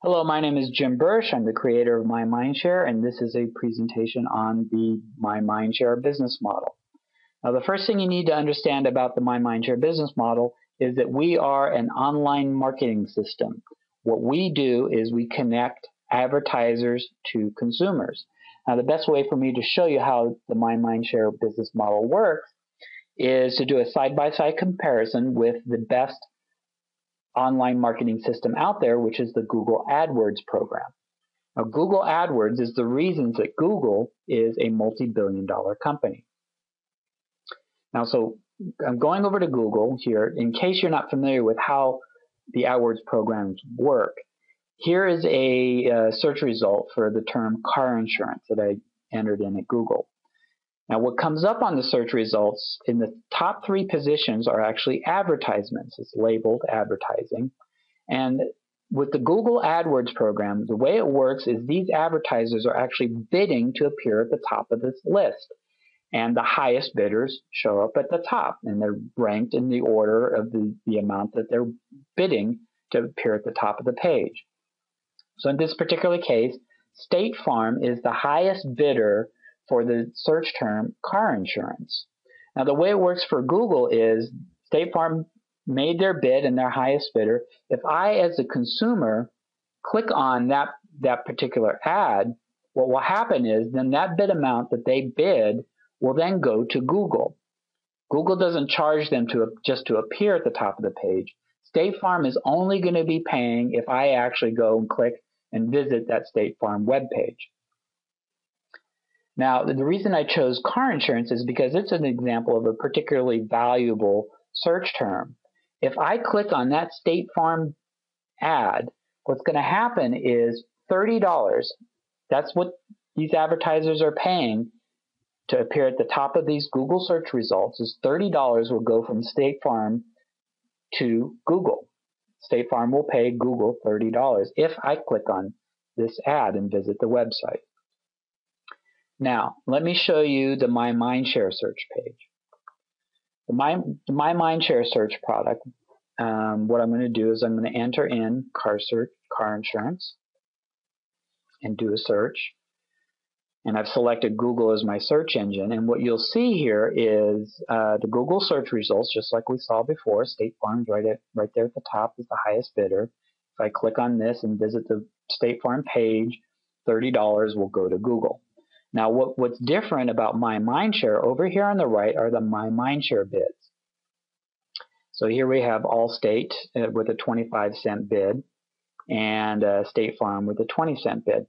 Hello, my name is Jim Bursch. I'm the creator of MyMindshare, and this is a presentation on the MyMindshare business model. Now, the first thing you need to understand about the MyMindshare business model is that we are an online marketing system. What we do is we connect advertisers to consumers. Now, the best way for me to show you how the MyMindshare business model works is to do a side-by-side comparison with the best online marketing system out there, which is the Google AdWords program. Now, Google AdWords is the reasons that Google is a multi-billion-dollar company. Now, so I'm going over to Google here. In case you're not familiar with how the AdWords programs work, here is a search result for the term car insurance that I entered in at Google. Now, what comes up on the search results in the top 3 positions are actually advertisements. It's labeled advertising. And with the Google AdWords program, the way it works is these advertisers are actually bidding to appear at the top of this list. And the highest bidders show up at the top, and they're ranked in the order of the amount that they're bidding to appear at the top of the page. So in this particular case, State Farm is the highest bidder for the search term car insurance. Now, the way it works for Google is State Farm made their bid and their highest bidder. If I, as a consumer, click on that particular ad, what will happen is then that bid amount that they bid will then go to Google. Google doesn't charge them just to appear at the top of the page. State Farm is only going to be paying if I actually go and click and visit that State Farm webpage. Now, the reason I chose car insurance is because it's an example of a particularly valuable search term. If I click on that State Farm ad, what's going to happen is $30. That's what these advertisers are paying to appear at the top of these Google search results. Is $30 will go from State Farm to Google. State Farm will pay Google $30 if I click on this ad and visit the website. Now, let me show you the MyMindshare search page. The MyMindshare search product, what I'm going to do is I'm going to enter in car insurance and do a search. And I've selected Google as my search engine. And what you'll see here is the Google search results, just like we saw before. State Farm's right there at the top is the highest bidder. If I click on this and visit the State Farm page, $30 will go to Google. Now, what's different about MyMindshare, over here on the right are the MyMindshare bids. So here we have Allstate with a 25-cent bid and State Farm with a 20-cent bid.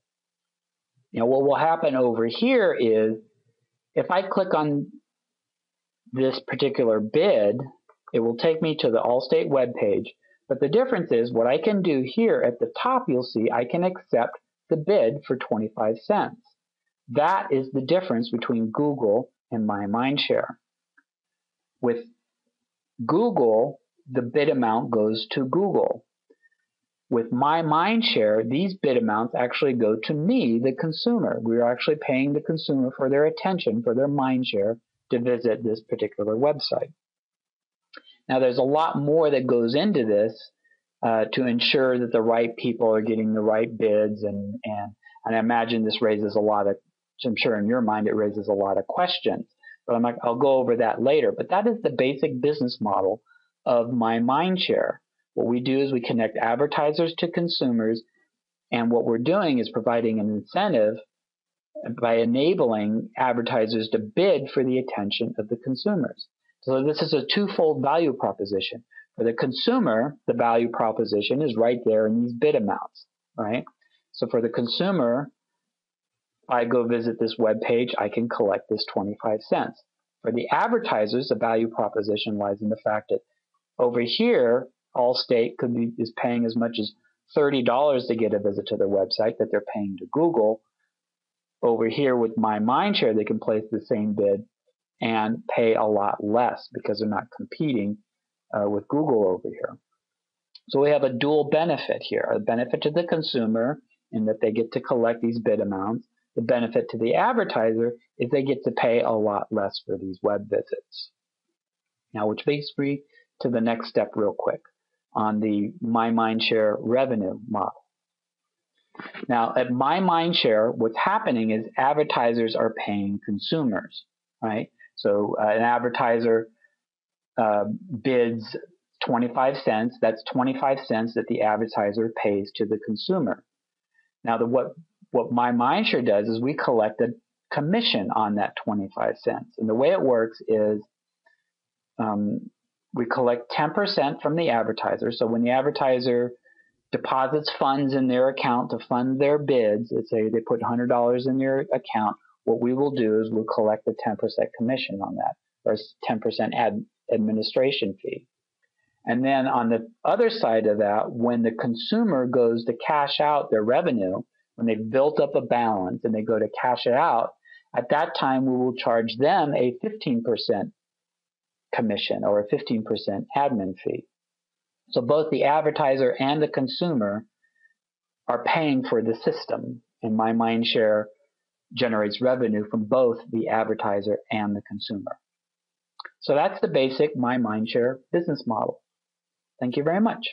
Now, what will happen over here is if I click on this particular bid, it will take me to the Allstate webpage. But the difference is what I can do here at the top, you'll see I can accept the bid for 25 cents. That is the difference between Google and MyMindshare. With Google, the bid amount goes to Google. With MyMindshare, these bid amounts actually go to me, the consumer. We're actually paying the consumer for their attention, for their mindshare, to visit this particular website. Now, there's a lot more that goes into this to ensure that the right people are getting the right bids, and I imagine this raises a lot of, I'm sure in your mind it raises a lot of questions, but I'll go over that later. But that is the basic business model of MyMindshare. What we do is we connect advertisers to consumers, and what we're doing is providing an incentive by enabling advertisers to bid for the attention of the consumers. So this is a twofold value proposition. For the consumer, the value proposition is right there in these bid amounts, right? So for the consumer, if I go visit this web page, I can collect this 25 cents. For the advertisers, the value proposition lies in the fact that over here, Allstate is paying as much as $30 to get a visit to their website that they're paying to Google. Over here with MyMindshare, they can place the same bid and pay a lot less because they're not competing with Google over here. So we have a dual benefit here, a benefit to the consumer in that they get to collect these bid amounts. The benefit to the advertiser is they get to pay a lot less for these web visits. Now, which brings me to the next step real quick on the MyMindshare revenue model. Now, at MyMindshare, what's happening is advertisers are paying consumers, right? So an advertiser bids 25 cents. That's 25 cents that the advertiser pays to the consumer. Now, what MyMindshare does is we collect a commission on that 25 cents. And the way it works is we collect 10% from the advertiser. So when the advertiser deposits funds in their account to fund their bids, let's say they put $100 in your account, what we will do is we'll collect a 10% commission on that, or 10% administration fee. And then on the other side of that, when the consumer goes to cash out their revenue, when they've built up a balance and they go to cash it out, at that time we will charge them a 15% commission or a 15% admin fee. So both the advertiser and the consumer are paying for the system, and MyMindshare generates revenue from both the advertiser and the consumer. So that's the basic MyMindshare business model. Thank you very much.